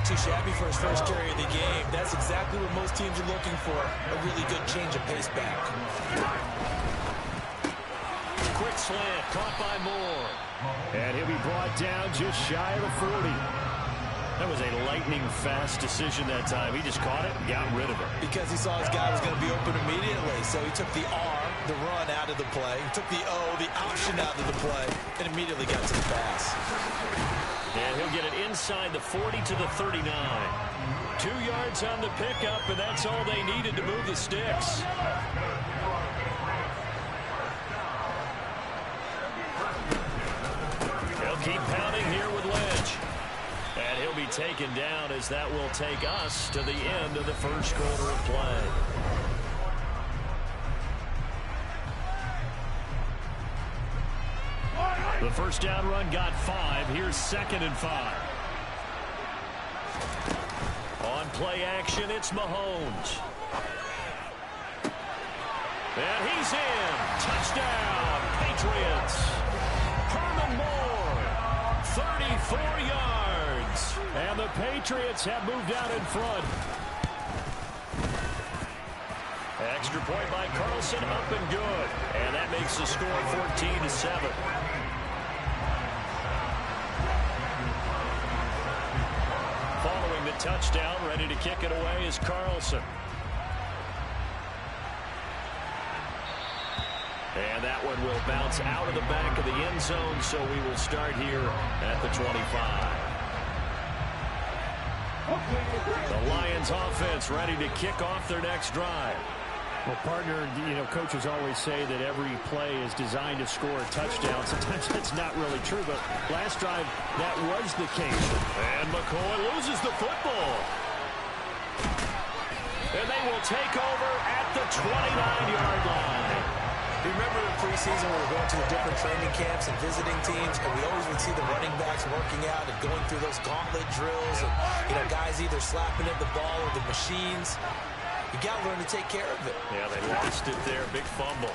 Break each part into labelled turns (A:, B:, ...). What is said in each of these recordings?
A: not too shabby for his first carry of the game. That's exactly what most teams are looking for, a really good change of pace back.
B: Quick slant, caught by Moore. And he'll be brought down just shy of the 40. That was a lightning-fast decision that time. He just caught it and got rid of it.
A: Because he saw his guy was going to be open immediately, so he took the R, the run, out of the play. He took the O, the option, out of the play, and immediately got to the pass.
B: And he'll get it inside the 40 to the 39. 2 yards on the pickup, and that's all they needed to move the sticks. They'll keep pounding here with Lynch. And he'll be taken down as that will take us to the end of the first quarter of play. The first down run got 5. Here's 2nd and 5. On play action, it's Mahomes. And he's in. Touchdown, Patriots. Herman Moore, 34 yards. And the Patriots have moved out in front. Extra point by Carlson, up and good. And that makes the score 14-7. Following the touchdown, ready to kick it away is Carlson. And that one will bounce out of the back of the end zone, so we will start here at the 25. The Lions offense ready to kick off their next drive.
C: Well, partner, you know, coaches always say that every play is designed to score a touchdown. Sometimes that's not really true, but last drive, that was the case.
B: And McCoy loses the football. And they will take over at the 29-yard line.
A: You remember in preseason when we were going to the different training camps and visiting teams, and we always would see the running backs working out and going through those gauntlet drills, and, you know, guys either slapping at the ball or the machines. You got to learn to take care of it.
B: Yeah, they lost it there. Big fumble.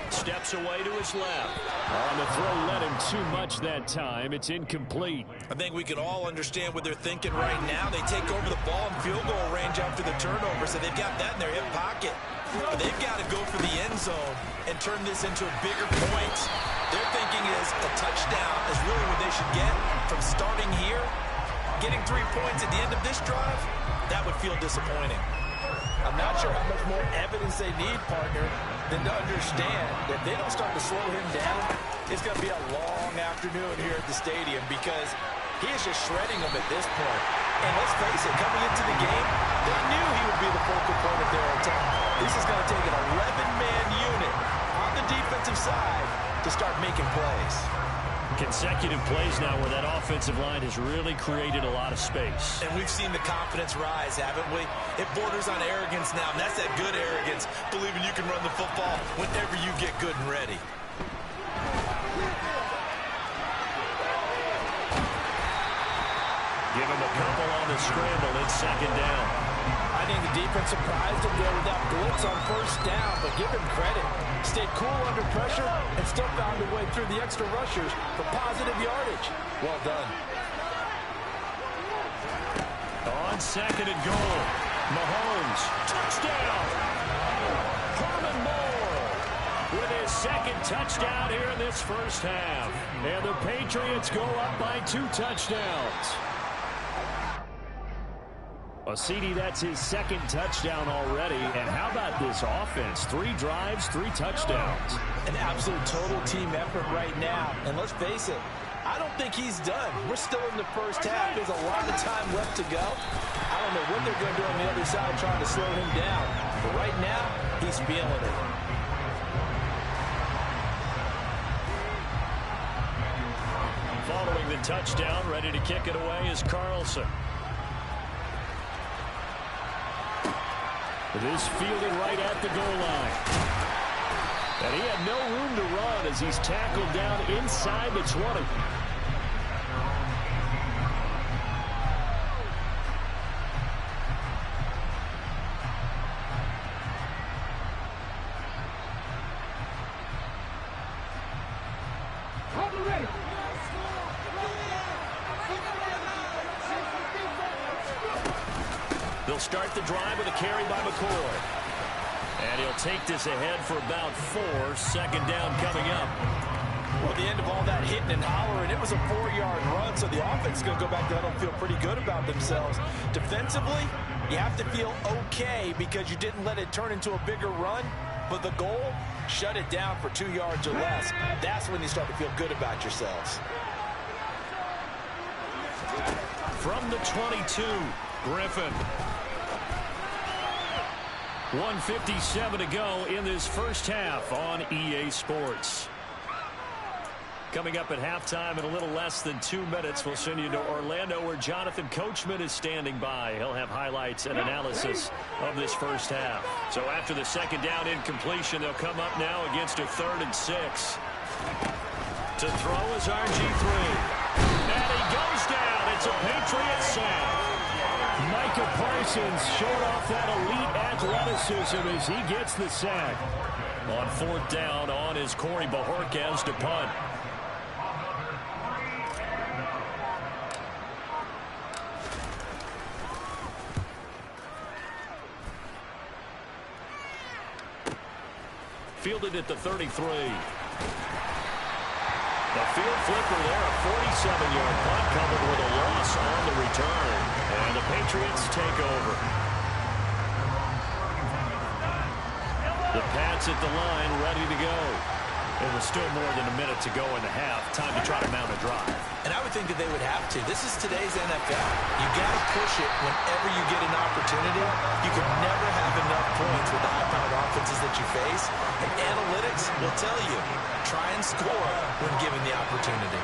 B: Steps away to his left.
C: On the throw, let him too much that time. It's incomplete.
A: I think we can all understand what they're thinking right now. They take over the ball in field goal range after the turnover, so they've got that in their hip pocket. But they've got to go for the end zone and turn this into a bigger point. Their thinking is a touchdown is really what they should get from starting here. Getting 3 points at the end of this drive, that would feel disappointing. I'm not sure how much more evidence they need, partner, than to understand that if they don't start to slow him down, it's going to be a long afternoon here at the stadium because he is just shredding them at this point. And let's face it, coming into the game, they knew he would be the focal point of their attack. This is going to take an 11-man unit on the defensive side to start making plays.
B: Consecutive plays now where that offensive line has really created a lot of space.
A: And we've seen the confidence rise, haven't we? It borders on arrogance now, and that's that good arrogance, believing you can run the football whenever you get good and ready.
B: Give him a couple on the scramble. It's 2nd down.
A: I think the defense surprised him there with that blitz on 1st down, but give him credit. Stayed cool under pressure and still found a way through the extra rushers for positive yardage. Well done.
B: On 2nd and goal, Mahomes, touchdown! Herman Moore with his 2nd touchdown here in this first half. And the Patriots go up by 2 touchdowns. CD, that's his 2nd touchdown already. And how about this offense? 3 drives, 3 touchdowns.
A: An absolute total team effort right now. And let's face it, I don't think he's done. We're still in the first half. There's a lot of time left to go. I don't know what they're going to do on the other side trying to slow him down. But right now, he's feeling it.
B: Following the touchdown, ready to kick it away is Carlson. This fielded right at the goal line. And he had no room to run as he's tackled down inside the 20. They'll start the drive with a carry by McCoy. And he'll take this ahead for about 4. Second down coming up.
A: Well, at the end of all that hitting and hollering, it was a 4-yard run, so the offense is going to go back to that and feel pretty good about themselves. Defensively, you have to feel okay because you didn't let it turn into a bigger run, but the goal, shut it down for 2 yards or less. That's when you start to feel good about yourselves.
B: From the 22, Griffin. 1:57 to go in this first half on EA Sports. Coming up at halftime in a little less than 2 minutes, we'll send you to Orlando where Jonathan Coachman is standing by. He'll have highlights and analysis of this first half. So after the second down incompletion, they'll come up now against a 3rd and 6. To throw is RG3. And he goes down. It's a Patriot sack.
C: Micah Parsons showed off that elite athleticism as he gets the sack.
B: On 4th down on is Corey Bojorquez to punt. Fielded at the 33. The field flipper there, a 47-yard punt covered with a loss on the return. And the Patriots take over. The Pats at the line, ready to go. It was still more than a minute to go in the half. Time to try to mount a drive.
A: And I would think that they would have to. This is today's NFL. You got to push it whenever you get an opportunity. You can never have enough points with the high-powered offenses that you face. And analytics will tell you, try and score when given the opportunity.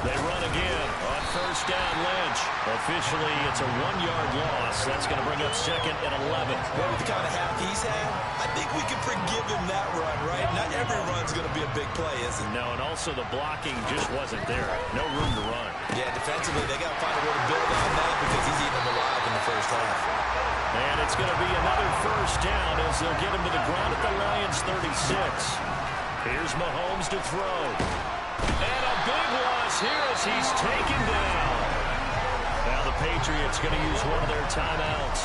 B: They run again on 1st down. Lynch. Officially, it's a 1-yard loss. That's going to bring up 2nd and 11.
A: Well, with the kind of half he's had, I think we can forgive him that run, right? Not every run's going to be a big play, is it?
B: No, and also the blocking just wasn't there. No room to run.
A: Yeah, defensively, they got to find a way to build on that because he's eating them alive in the first half.
B: And it's going to be another 1st down as they'll get him to the ground at the Lions 36. Here's Mahomes to throw. And a big loss here as he's taken down. Now the Patriots going to use one of their timeouts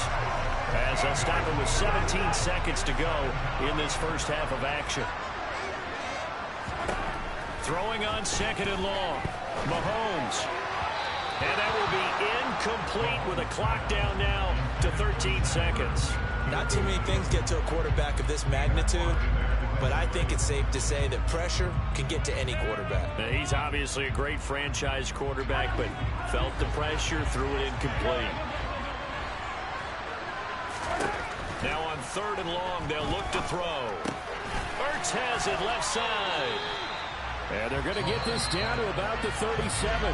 B: as they'll stop him with 17 seconds to go in this first half of action. Throwing on 2nd and long. Mahomes. And that will be incomplete with a clock down now to 13 seconds.
A: Not too many things get to a quarterback of this magnitude, but I think it's safe to say that pressure can get to any quarterback.
B: He's obviously a great franchise quarterback, but felt the pressure, threw it incomplete. Now on 3rd and long, they'll look to throw. Ertz has it left side.
C: And they're going to get this down to about the 37.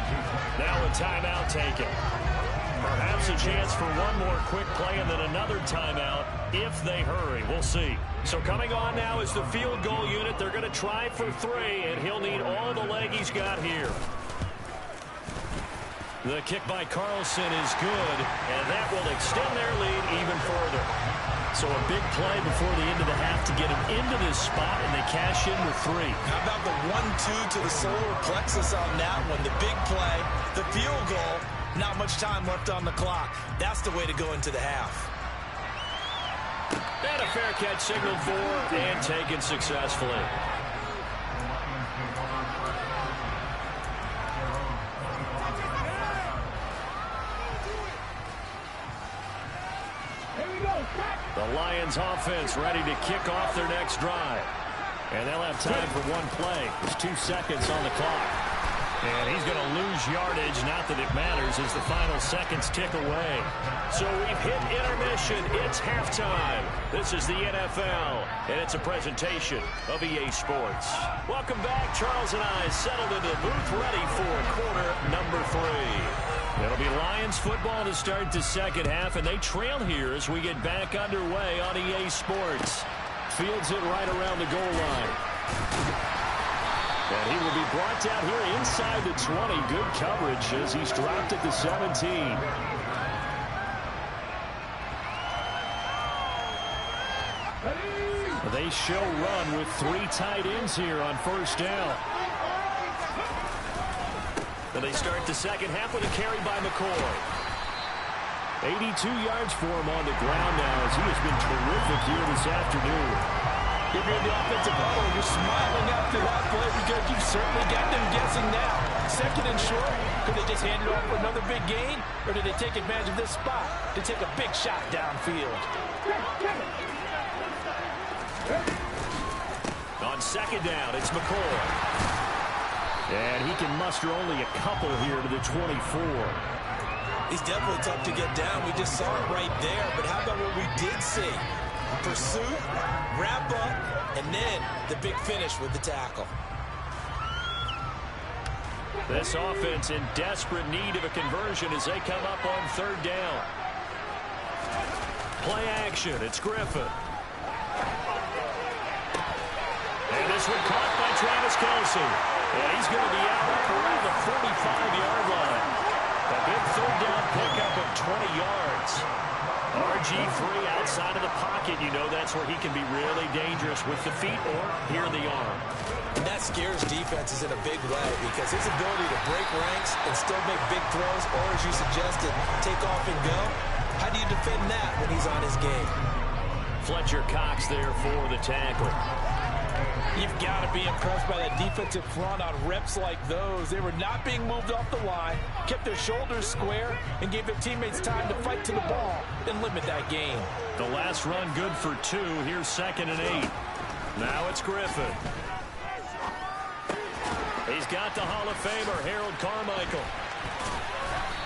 B: Now a timeout taken. Perhaps a chance for one more quick play and then another timeout if they hurry. We'll see. So coming on now is the field goal unit. They're going to try for 3, and he'll need all the leg he's got here. The kick by Carlson is good, and that will extend their lead even further. So a big play before the end of the half to get him into this spot, and they cash in with 3.
A: How about the 1-2 to the solar plexus on that one? The big play, the field goal, not much time left on the clock. That's the way to go into the half.
B: And a fair catch signaled for and taken successfully. The Lions offense ready to kick off their next drive. And they'll have time for one play. There's 2 seconds on the clock. And he's going to lose yardage, not that it matters, as the final seconds tick away. So we've hit intermission. It's halftime. This is the NFL, and it's a presentation of EA Sports. Welcome back. Charles and I settled into the booth ready for quarter number 3. It'll be Lions football to start the second half, and they trail here as we get back underway on EA Sports. Fields it right around the goal line. And he will be brought down here inside the 20. Good coverage as he's dropped at the 17. They show run with 3 tight ends here on 1st down. And they start the second half with a carry by McCoy.
C: 82 yards for him on the ground now as he has been terrific here this afternoon.
A: If you're in the offensive huddle, you're smiling after that play because you've certainly got them guessing now. Second and short, could they just hand it off for another big gain, or did they take advantage of this spot to take a big shot downfield?
B: On second down, it's McCoy.
C: And he can muster only a couple here to the 24.
A: He's definitely tough to get down. We just saw it right there, but how about what we did see? Pursuit, wrap up, and then the big finish with the tackle.
B: This offense in desperate need of a conversion as they come up on third down. Play action. It's Griffin. And this one caught by Travis Kelce. And he's going to be out up around the 45-yard line. A big third down pickup of 20 yards. RG3 outside of the pocket. You know that's where he can be really dangerous with the feet or here the arm.
A: And that scares defenses in a big way because his ability to break ranks and still make big throws, or as you suggested, take off and go. How do you defend that when he's on his game?
B: Fletcher Cox there for the tackle.
A: You've got to be impressed by that defensive front on reps like those. They were not being moved off the line, kept their shoulders square, and gave their teammates time to fight to the ball and limit that gain.
B: The last run good for 2. Here's 2nd and 8. Now it's Griffin. He's got the Hall of Famer, Harold Carmichael.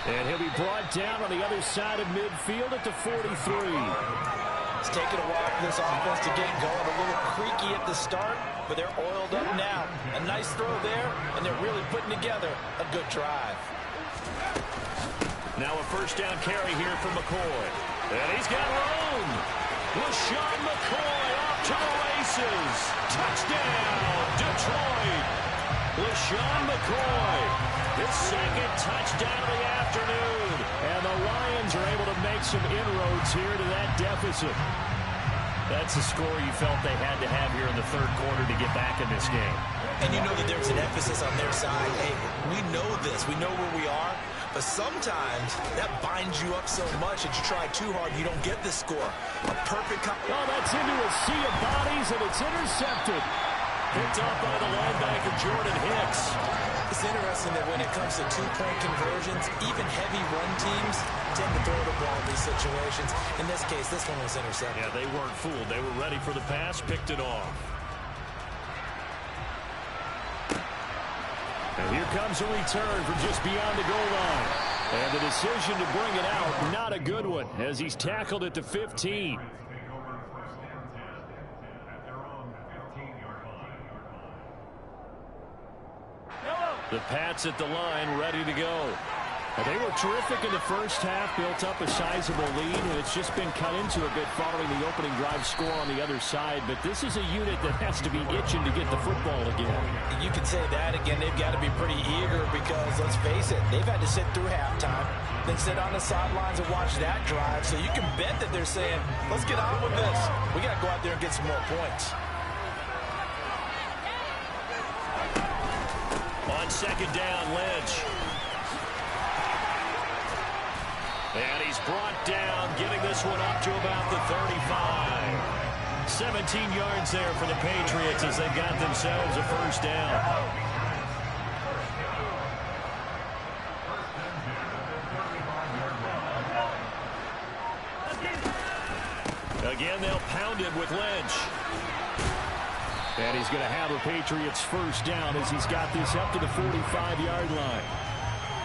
C: And he'll be brought down on the other side of midfield at the 43.
A: It's taken a while for this offense to get going. A little creaky at the start, but they're oiled up now. A nice throw there, and they're really putting together a good drive.
B: Now a first down carry here for McCoy. And he's got room. LeSean McCoy off to the races. Touchdown, Detroit. LeSean McCoy, his second touchdown of the afternoon. And the Lions are able to make some inroads here to that deficit. That's the score you felt they had to have here in the third quarter to get back in this game.
A: And you know that there's an emphasis on their side. Hey, we know this. We know where we are. But sometimes that binds you up so much that you try too hard, you don't get the score. A perfect...
C: Oh, that's into a sea of bodies, and it's intercepted.
B: Picked up by the linebacker, Jordan Hicks.
A: It's interesting that when it comes to two-point conversions, even heavy run teams tend to throw the ball in these situations. In this case, this one was intercepted.
B: Yeah, they weren't fooled. They were ready for the pass, picked it off.
C: And here comes a return from just beyond the goal line. And the decision to bring it out, not a good one, as he's tackled at the 15.
B: The Pats at the line, ready to go.
C: They were terrific in the first half, built up a sizable lead, and it's just been cut into a bit following the opening drive score on the other side. But this is a unit that has to be itching to get the football again.
A: You can say that again. They've got to be pretty eager because, let's face it, they've had to sit through halftime, then sit on the sidelines and watch that drive. So you can bet that they're saying, let's get on with this. We got to go out there and get some more points.
B: On second down, Lynch. And he's brought down, getting this one up to about the 35. 17 yards there for the Patriots as they've got themselves a first down. Again, they'll pound it with Lynch.
C: And he's going to have a Patriots first down as he's got this up to the 45-yard line.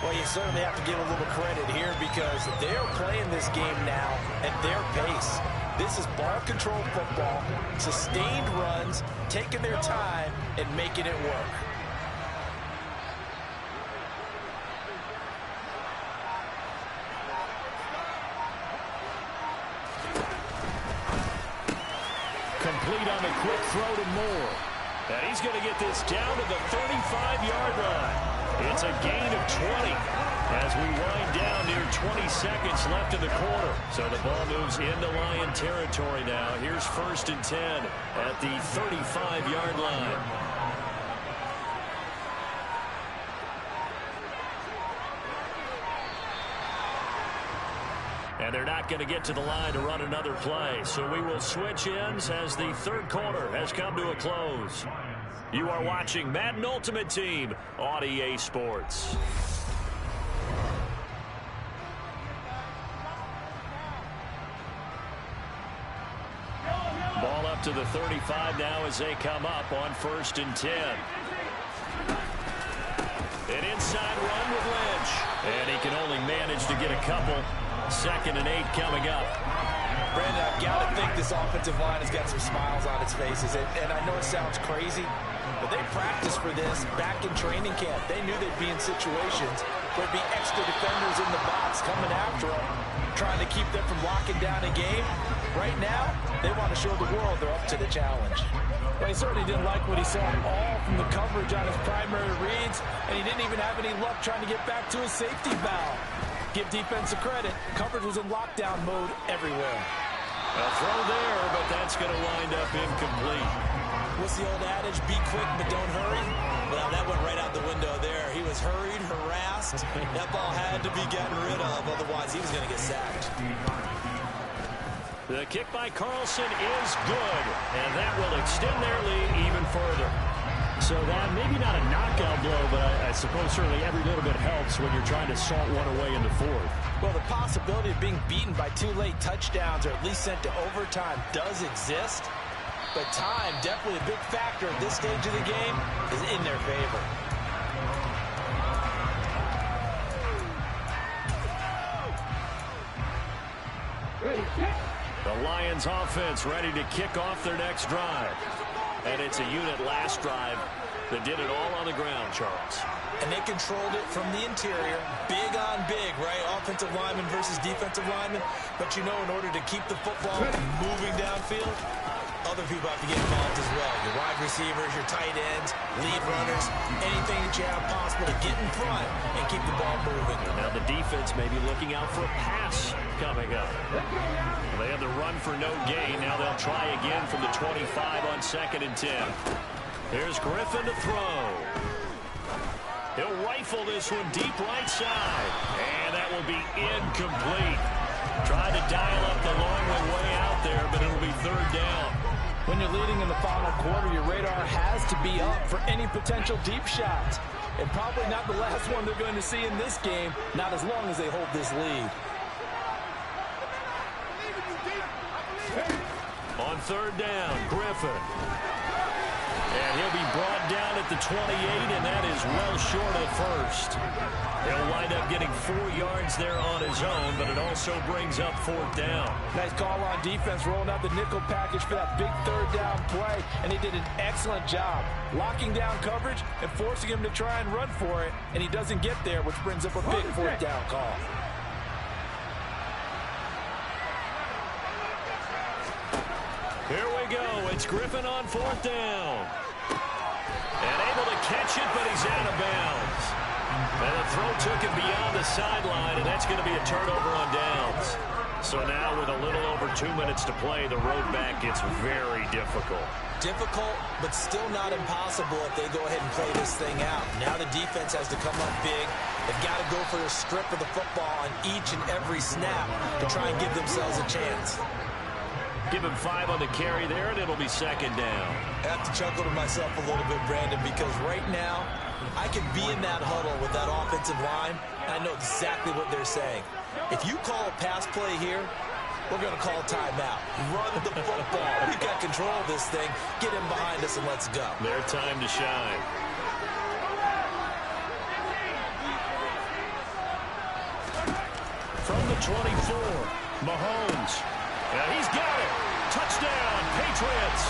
A: Well, you certainly have to give a little credit here because they're playing this game now at their pace. This is ball control football, sustained runs, taking their time and making it work.
C: Complete on the quick throw to Moore.
B: And he's going to get this down to the 35-yard line. It's a gain of 20 as we wind down near 20 seconds left in the quarter. So the ball moves into Lion territory now. Here's 1st and 10 at the 35-yard line. And they're not going to get to the line to run another play. So we will switch ends as the third quarter has come to a close. You are watching Madden Ultimate Team on EA Sports. Ball up to the 35 now as they come up on 1st and 10. An inside run with Lynch. And he can only manage to get a couple. 2nd and 8 coming up.
A: Brandon, I've got to think this offensive line has got some smiles on its faces. And I know it sounds crazy, but they practiced for this back in training camp. They knew they'd be in situations where there'd be extra defenders in the box coming after them, trying to keep them from locking down a game. Right now, they want to show the world they're up to the challenge. Well, he certainly didn't like what he saw all from the coverage on his primary reads, and he didn't even have any luck trying to get back to his safety valve. Give defensive credit. Coverage was in lockdown mode everywhere.
B: A throw there, but that's going to wind up incomplete.
A: What's the old adage? Be quick, but don't hurry. Well, that went right out the window there. He was hurried, harassed. That ball had to be gotten rid of, otherwise he was going to get sacked.
B: The kick by Carlson is good, and that will extend their lead even further.
C: So that maybe not a knockout blow, but I suppose certainly every little bit helps when you're trying to salt one away in the 4th.
A: Well, the possibility of being beaten by 2 late touchdowns or at least sent to overtime does exist. But time, definitely a big factor at this stage of the game, is in their favor.
B: The Lions offense ready to kick off their next drive. And it's a unit last drive that did it all on the ground, Charles.
A: And they controlled it from the interior. Big on big, right? Offensive lineman versus defensive lineman. But you know, in order to keep the football moving downfield, other people have to get involved as well. Your wide receivers, your tight ends, lead runners, anything that you have possible to get in front and keep the ball moving.
B: Now the defense may be looking out for a pass coming up. They had the run for no gain. Now they'll try again from the 25 on 2nd and 10. Here's Griffin to throw. He'll rifle this one deep right side. And that will be incomplete. Tried to dial up the long way out there, but it'll be 3rd down.
A: When you're leading in the final quarter, your radar has to be up for any potential deep shots. And probably not the last one they're going to see in this game, not as long as they hold this lead.
B: On 3rd down, Griffin. And he'll be brought down at the 28, and that is well short of 1st. He'll wind up getting 4 yards there on his own, but it also brings up 4th down.
A: Nice call on defense, rolling out the nickel package for that big 3rd down play, and he did an excellent job locking down coverage and forcing him to try and run for it, and he doesn't get there, which brings up a big 4th down call.
B: Here we go. It's Griffin on 4th down. And able to catch it, but he's out of bounds. And the throw took him beyond the sideline, and that's going to be a turnover on downs. So now with a little over 2 minutes to play, the road back gets very difficult.
A: Difficult, but still not impossible if they go ahead and play this thing out. Now the defense has to come up big. They've got to go for a strip of the football on each and every snap to try and give themselves a chance.
B: Give him 5 on the carry there, and it'll be 2nd down.
A: I have to chuckle to myself a little bit, Brandon, because right now, I could be in that huddle with that offensive line, and I know exactly what they're saying. If you call a pass play here, we're going to call timeout. Run the football. We've got control of this thing. Get him behind us and let's go.
B: Their time to shine. From the 24, Mahomes. And he's got it. Touchdown, Patriots.